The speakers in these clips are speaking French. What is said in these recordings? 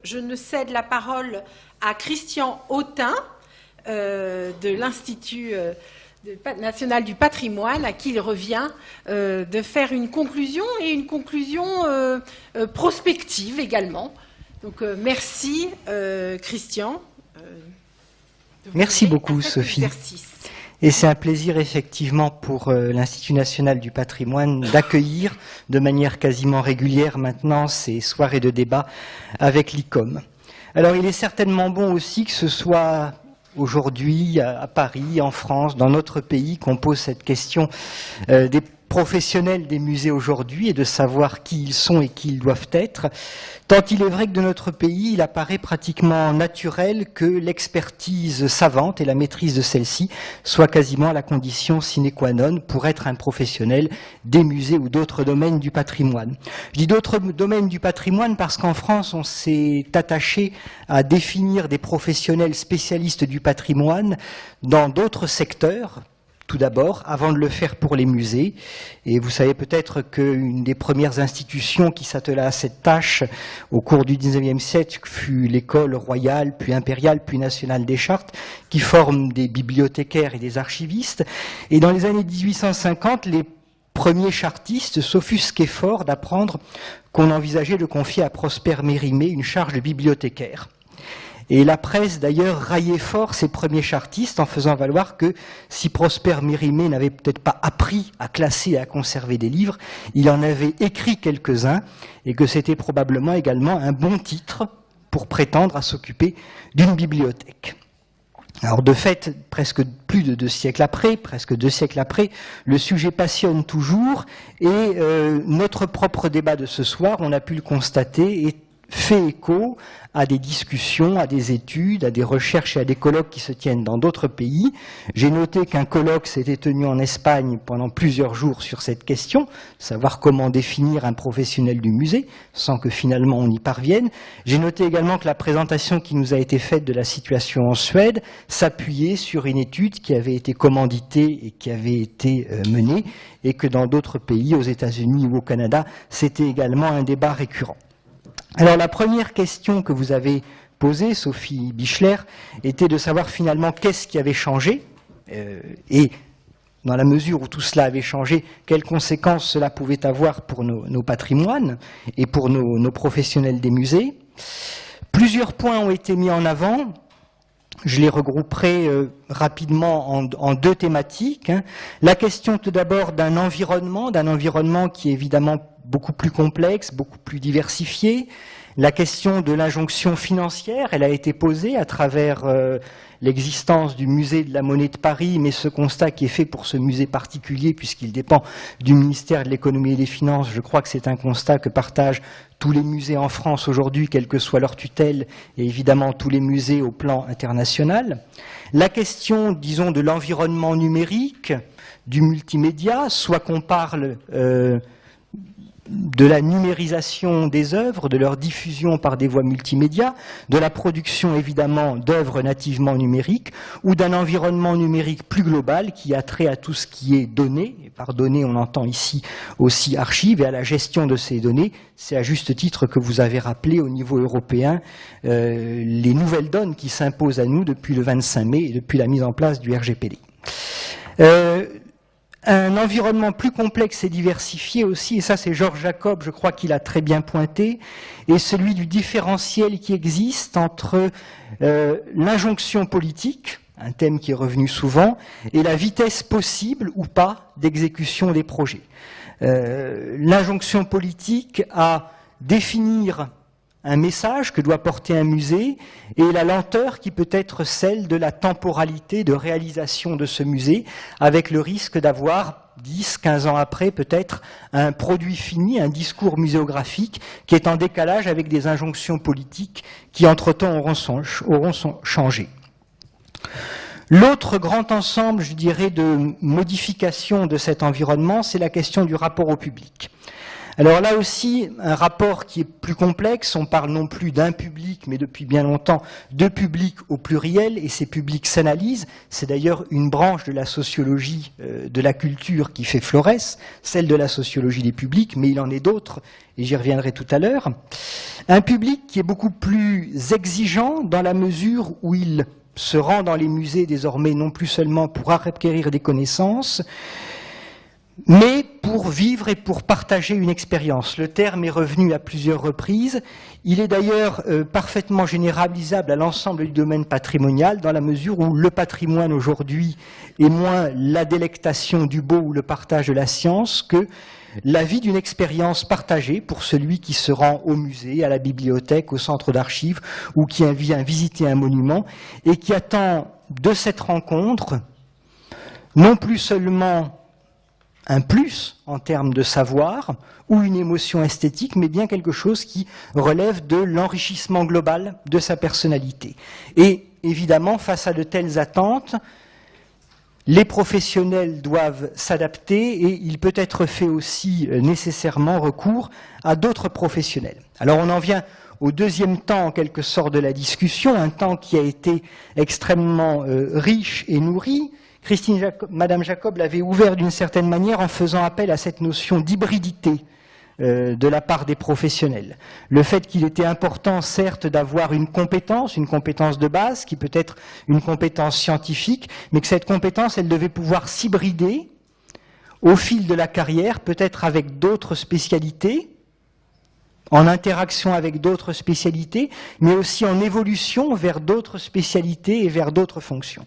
je ne cède la parole à Christian Autin de l'Institut national du patrimoine, à qui il revient de faire une conclusion, et une conclusion prospective également. Donc merci Christian. Merci beaucoup Sophie. Et c'est un plaisir effectivement pour l'Institut national du patrimoine d'accueillir de manière quasiment régulière maintenant ces soirées de débat avec l'ICOM. Alors il est certainement bon aussi que ce soit aujourd'hui à Paris, en France, dans notre pays, qu'on pose cette question des professionnels des musées aujourd'hui et de savoir qui ils sont et qui ils doivent être. Tant il est vrai que de notre pays, il apparaît pratiquement naturel que l'expertise savante et la maîtrise de celle-ci soit quasiment la condition sine qua non pour être un professionnel des musées ou d'autres domaines du patrimoine. Je dis d'autres domaines du patrimoine parce qu'en France, on s'est attaché à définir des professionnels spécialistes du patrimoine dans d'autres secteurs, tout d'abord, avant de le faire pour les musées. Et vous savez peut-être qu'une des premières institutions qui s'attela à cette tâche au cours du XIXe siècle fut l'école royale, puis impériale, puis nationale des chartes, qui forment des bibliothécaires et des archivistes. Et dans les années 1850, les premiers chartistes s'offusquaient fort d'apprendre qu'on envisageait de confier à Prosper Mérimée une charge de bibliothécaire. Et la presse, d'ailleurs, raillait fort ces premiers chartistes en faisant valoir que si Prosper Mérimée n'avait peut-être pas appris à classer et à conserver des livres, il en avait écrit quelques-uns et que c'était probablement également un bon titre pour prétendre à s'occuper d'une bibliothèque. Alors de fait, presque plus de 2 siècles après, le sujet passionne toujours et notre propre débat de ce soir, on a pu le constater, est fait écho à des discussions, à des études, à des recherches et à des colloques qui se tiennent dans d'autres pays. J'ai noté qu'un colloque s'était tenu en Espagne pendant plusieurs jours sur cette question, savoir comment définir un professionnel du musée, sans que finalement on y parvienne. J'ai noté également que la présentation qui nous a été faite de la situation en Suède s'appuyait sur une étude qui avait été commanditée et qui avait été menée, et que dans d'autres pays, aux États-Unis ou au Canada, c'était également un débat récurrent. Alors la première question que vous avez posée, Sophie Bichler, était de savoir finalement qu'est-ce qui avait changé et dans la mesure où tout cela avait changé, quelles conséquences cela pouvait avoir pour nos patrimoines et pour nos professionnels des musées. Plusieurs points ont été mis en avant. Je les regrouperai rapidement en 2 thématiques. La question tout d'abord d'un environnement qui est évidemment beaucoup plus complexe, beaucoup plus diversifié. La question de l'injonction financière, elle a été posée à travers l'existence du musée de la Monnaie de Paris, mais ce constat qui est fait pour ce musée particulier, puisqu'il dépend du ministère de l'économie et des finances, je crois que c'est un constat que partagent tous les musées en France aujourd'hui, quelle que soit leur tutelle, et évidemment tous les musées au plan international. La question, disons, de l'environnement numérique, du multimédia, soit qu'on parle de la numérisation des œuvres, de leur diffusion par des voies multimédia, de la production évidemment d'œuvres nativement numériques, ou d'un environnement numérique plus global qui a trait à tout ce qui est données, et par données on entend ici aussi archives, et à la gestion de ces données. C'est à juste titre que vous avez rappelé au niveau européen les nouvelles donnes qui s'imposent à nous depuis le 25 mai et depuis la mise en place du RGPD. Un environnement plus complexe et diversifié aussi, et ça c'est Georges Jacob, je crois qu'il a très bien pointé, est celui du différentiel qui existe entre l'injonction politique, un thème qui est revenu souvent, et la vitesse possible ou pas d'exécution des projets. L'injonction politique à définir un message que doit porter un musée et la lenteur qui peut être celle de la temporalité de réalisation de ce musée, avec le risque d'avoir 10, 15 ans après peut-être un produit fini, un discours muséographique qui est en décalage avec des injonctions politiques qui entre-temps auront changé. L'autre grand ensemble, je dirais, de modification de cet environnement, c'est la question du rapport au public. Alors là aussi, un rapport qui est plus complexe, on parle non plus d'un public, mais depuis bien longtemps de public au pluriel, et ces publics s'analysent. C'est d'ailleurs une branche de la sociologie de la culture qui fait florès, celle de la sociologie des publics, mais il en est d'autres, et j'y reviendrai tout à l'heure. Un public qui est beaucoup plus exigeant dans la mesure où il se rend dans les musées désormais non plus seulement pour acquérir des connaissances, mais pour vivre et pour partager une expérience. Le terme est revenu à plusieurs reprises. Il est d'ailleurs parfaitement généralisable à l'ensemble du domaine patrimonial, dans la mesure où le patrimoine aujourd'hui est moins la délectation du beau ou le partage de la science que la vie d'une expérience partagée pour celui qui se rend au musée, à la bibliothèque, au centre d'archives, ou qui vient visiter un monument, et qui attend de cette rencontre non plus seulement un plus en termes de savoir ou une émotion esthétique, mais bien quelque chose qui relève de l'enrichissement global de sa personnalité. Et évidemment, face à de telles attentes, les professionnels doivent s'adapter et il peut être fait aussi nécessairement recours à d'autres professionnels. Alors on en vient au deuxième temps en quelque sorte de la discussion, un temps qui a été extrêmement riche et nourri. Madame Jacob l'avait ouvert d'une certaine manière en faisant appel à cette notion d'hybridité de la part des professionnels. Le fait qu'il était important, certes, d'avoir une compétence de base, qui peut être une compétence scientifique, mais que cette compétence, elle devait pouvoir s'hybrider au fil de la carrière, peut-être avec d'autres spécialités, en interaction avec d'autres spécialités, mais aussi en évolution vers d'autres spécialités et vers d'autres fonctions.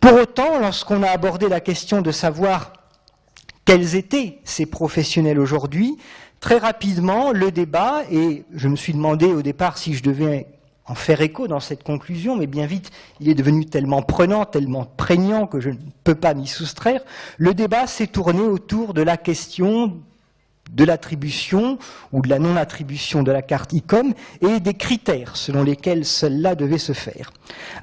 Pour autant, lorsqu'on a abordé la question de savoir quels étaient ces professionnels aujourd'hui, très rapidement, le débat, et je me suis demandé au départ si je devais en faire écho dans cette conclusion, mais bien vite, il est devenu tellement prenant, tellement prégnant que je ne peux pas m'y soustraire, le débat s'est tourné autour de la question de l'attribution ou de la non-attribution de la carte ICOM et des critères selon lesquels cela devait se faire.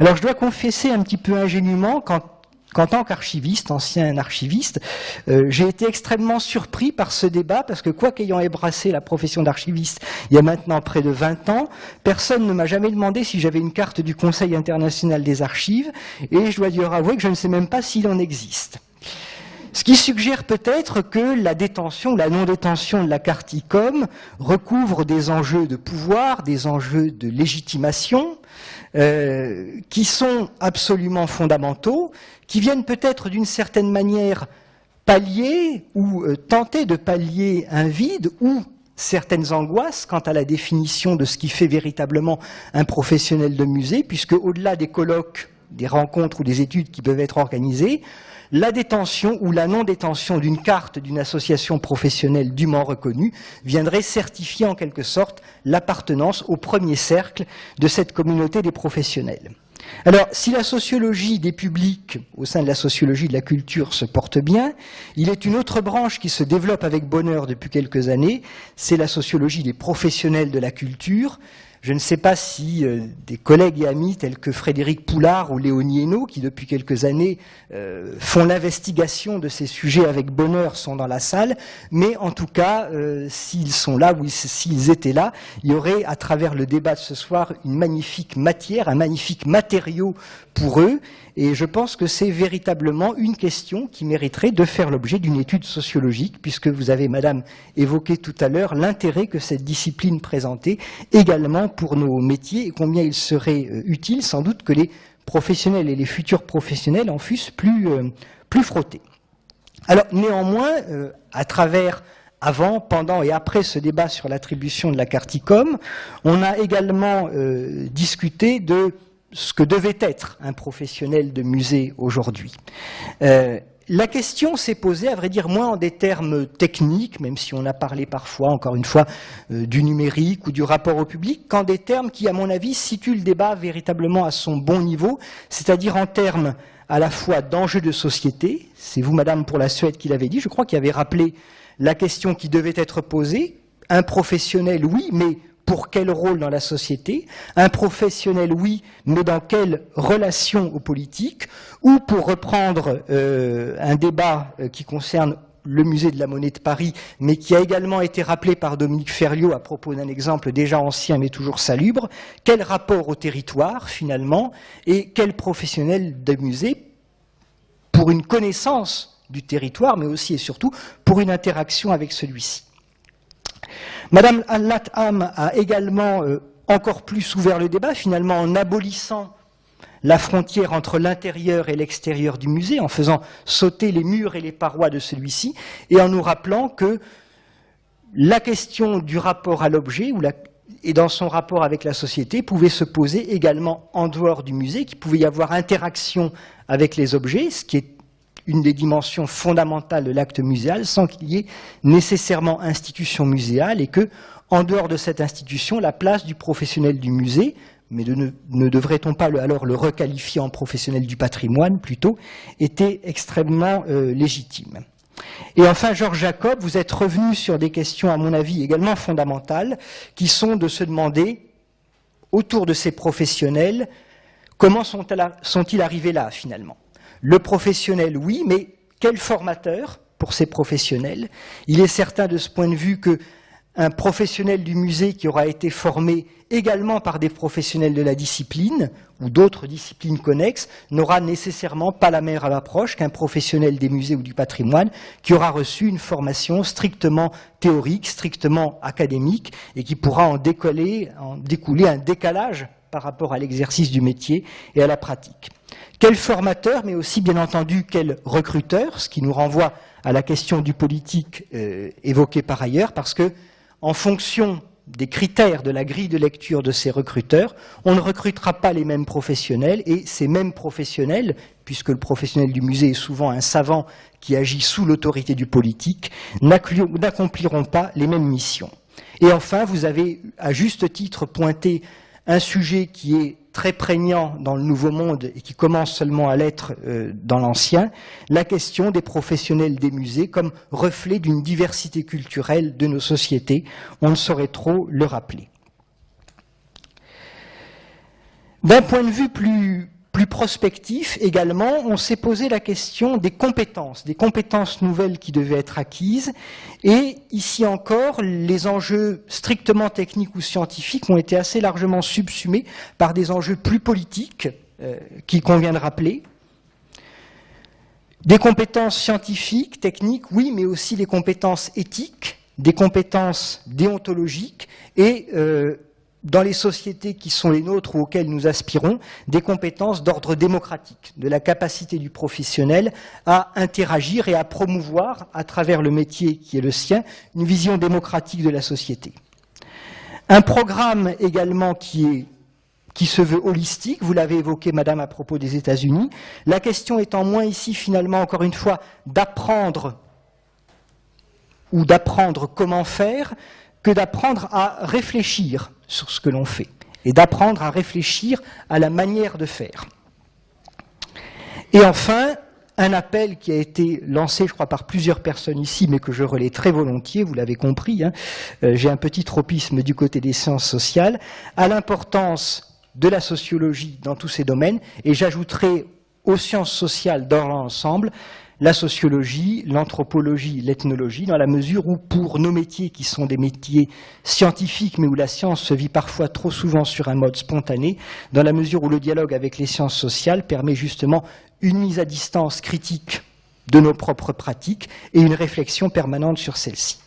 Alors je dois confesser un petit peu ingénument qu'en tant qu'archiviste, ancien archiviste, j'ai été extrêmement surpris par ce débat parce que quoi qu'ayant embrassé la profession d'archiviste il y a maintenant près de 20 ans, personne ne m'a jamais demandé si j'avais une carte du Conseil international des archives et je dois dire avouer que je ne sais même pas s'il en existe. Ce qui suggère peut-être que la détention, la non-détention de la carte ICOM recouvre des enjeux de pouvoir, des enjeux de légitimation, qui sont absolument fondamentaux, qui viennent peut-être d'une certaine manière pallier ou tenter de pallier un vide ou certaines angoisses quant à la définition de ce qui fait véritablement un professionnel de musée, puisque au-delà des colloques, des rencontres ou des études qui peuvent être organisées, la détention ou la non-détention d'une carte d'une association professionnelle dûment reconnue viendrait certifier en quelque sorte l'appartenance au premier cercle de cette communauté des professionnels. Alors, si la sociologie des publics, au sein de la sociologie de la culture, se porte bien, il est une autre branche qui se développe avec bonheur depuis quelques années, c'est la sociologie des professionnels de la culture. Je ne sais pas si des collègues et amis tels que Frédéric Poulard ou Léonie Hainaut, qui depuis quelques années font l'investigation de ces sujets avec bonheur, sont dans la salle, mais en tout cas, s'ils sont là ou s'ils étaient là, il y aurait à travers le débat de ce soir une magnifique matière, un magnifique matériau pour eux, et je pense que c'est véritablement une question qui mériterait de faire l'objet d'une étude sociologique, puisque vous avez, madame, évoqué tout à l'heure l'intérêt que cette discipline présentait également pour nos métiers, et combien il serait utile sans doute que les professionnels et les futurs professionnels en fussent plus frottés. Alors néanmoins, à travers avant, pendant et après ce débat sur l'attribution de la carte ICOM, on a également discuté de ce que devait être un professionnel de musée aujourd'hui. La question s'est posée, à vrai dire, moins en des termes techniques, même si on a parlé parfois, encore une fois, du numérique ou du rapport au public, qu'en des termes qui, à mon avis, situent le débat véritablement à son bon niveau, c'est-à-dire en termes à la fois d'enjeux de société, c'est vous, madame, pour la Suède, qui l'avez dit, je crois qu'il avait rappelé la question qui devait être posée, un professionnel, oui, mais pour quel rôle dans la société, un professionnel, oui, mais dans quelle relation aux politiques, ou pour reprendre un débat qui concerne le musée de la Monnaie de Paris, mais qui a également été rappelé par Dominique Ferriot à propos d'un exemple déjà ancien mais toujours salubre. Quel rapport au territoire, finalement, et quel professionnel de musée pour une connaissance du territoire, mais aussi et surtout pour une interaction avec celui-ci. Madame Latham a également encore plus ouvert le débat, finalement en abolissant la frontière entre l'intérieur et l'extérieur du musée, en faisant sauter les murs et les parois de celui-ci, et en nous rappelant que la question du rapport à l'objet, et dans son rapport avec la société, pouvait se poser également en dehors du musée, qu'il pouvait y avoir interaction avec les objets, ce qui est une des dimensions fondamentales de l'acte muséal, sans qu'il y ait nécessairement institution muséale, et que, en dehors de cette institution, la place du professionnel du musée, mais ne devrait-on pas alors le requalifier en professionnel du patrimoine plutôt, était extrêmement légitime. Et enfin, Georges Jacob, vous êtes revenu sur des questions, à mon avis, également fondamentales, qui sont de se demander, autour de ces professionnels, comment sont-ils arrivés là, finalement? Le professionnel, oui, mais quel formateur pour ces professionnels? Il est certain de ce point de vue qu'un professionnel du musée qui aura été formé également par des professionnels de la discipline ou d'autres disciplines connexes n'aura nécessairement pas la même approche qu'un professionnel des musées ou du patrimoine qui aura reçu une formation strictement théorique, strictement académique et qui pourra en découler un décalage par rapport à l'exercice du métier et à la pratique. Quel formateur, mais aussi bien entendu quel recruteur, ce qui nous renvoie à la question du politique évoquée par ailleurs, parce que en fonction des critères de la grille de lecture de ces recruteurs, on ne recrutera pas les mêmes professionnels, et ces mêmes professionnels, puisque le professionnel du musée est souvent un savant qui agit sous l'autorité du politique, n'accompliront pas les mêmes missions. Et enfin, vous avez à juste titre pointé un sujet qui est très prégnant dans le Nouveau Monde et qui commence seulement à l'être dans l'Ancien, la question des professionnels des musées comme reflet d'une diversité culturelle de nos sociétés. On ne saurait trop le rappeler. D'un point de vue plus prospectif également, on s'est posé la question des compétences nouvelles qui devaient être acquises, et ici encore, les enjeux strictement techniques ou scientifiques ont été assez largement subsumés par des enjeux plus politiques qu'il convient de rappeler. Des compétences scientifiques, techniques, oui, mais aussi des compétences éthiques, des compétences déontologiques et dans les sociétés qui sont les nôtres ou auxquelles nous aspirons, des compétences d'ordre démocratique, de la capacité du professionnel à interagir et à promouvoir, à travers le métier qui est le sien, une vision démocratique de la société. Un programme également qui se veut holistique, vous l'avez évoqué, madame, à propos des États-Unis, la question étant moins ici, finalement, encore une fois, d'apprendre ou d'apprendre comment faire, que d'apprendre à réfléchir sur ce que l'on fait, et d'apprendre à réfléchir à la manière de faire. Et enfin, un appel qui a été lancé, je crois, par plusieurs personnes ici, mais que je relais très volontiers, vous l'avez compris, hein, j'ai un petit tropisme du côté des sciences sociales, à l'importance de la sociologie dans tous ces domaines, et j'ajouterai aux sciences sociales dans l'ensemble, la sociologie, l'anthropologie, l'ethnologie, dans la mesure où, pour nos métiers qui sont des métiers scientifiques, mais où la science se vit parfois trop souvent sur un mode spontané, dans la mesure où le dialogue avec les sciences sociales permet justement une mise à distance critique de nos propres pratiques et une réflexion permanente sur celles-ci.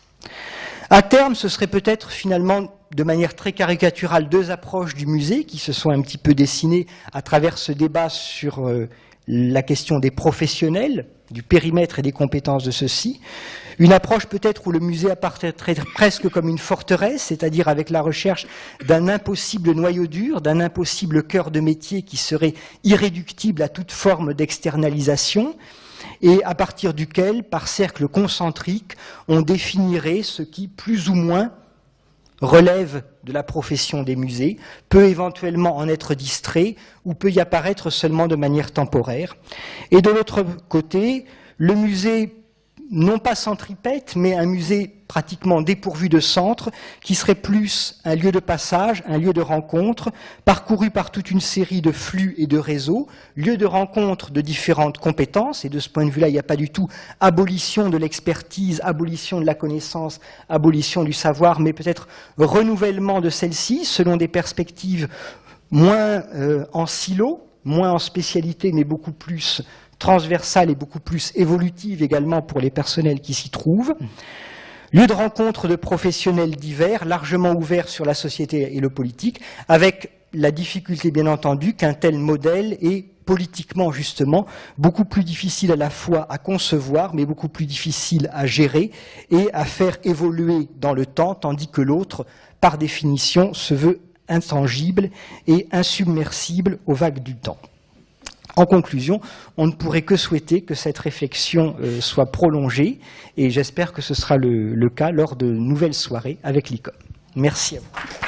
À terme, ce serait peut-être finalement, de manière très caricaturale, deux approches du musée qui se sont un petit peu dessinées à travers ce débat sur la question des professionnels, du périmètre et des compétences de ceux-ci. Une approche peut-être où le musée apparaîtrait presque comme une forteresse, c'est-à-dire avec la recherche d'un impossible noyau dur, d'un impossible cœur de métier qui serait irréductible à toute forme d'externalisation, et à partir duquel, par cercle concentrique, on définirait ce qui, plus ou moins, relève de la profession des musées, peut éventuellement en être distrait ou peut y apparaître seulement de manière temporaire. Et de l'autre côté, le musée non pas centripète, mais un musée pratiquement dépourvu de centre, qui serait plus un lieu de passage, un lieu de rencontre, parcouru par toute une série de flux et de réseaux, lieu de rencontre de différentes compétences, et de ce point de vue-là, il n'y a pas du tout abolition de l'expertise, abolition de la connaissance, abolition du savoir, mais peut-être renouvellement de celle-ci, selon des perspectives moins en silo, moins en spécialité, mais beaucoup plus transversale et beaucoup plus évolutive également pour les personnels qui s'y trouvent. Lieu de rencontre de professionnels divers, largement ouverts sur la société et le politique, avec la difficulté bien entendu qu'un tel modèle est politiquement justement beaucoup plus difficile à la fois à concevoir, mais beaucoup plus difficile à gérer et à faire évoluer dans le temps, tandis que l'autre, par définition, se veut intangible et insubmersible aux vagues du temps. En conclusion, on ne pourrait que souhaiter que cette réflexion soit prolongée, et j'espère que ce sera le cas lors de nouvelles soirées avec l'ICOM. Merci à vous.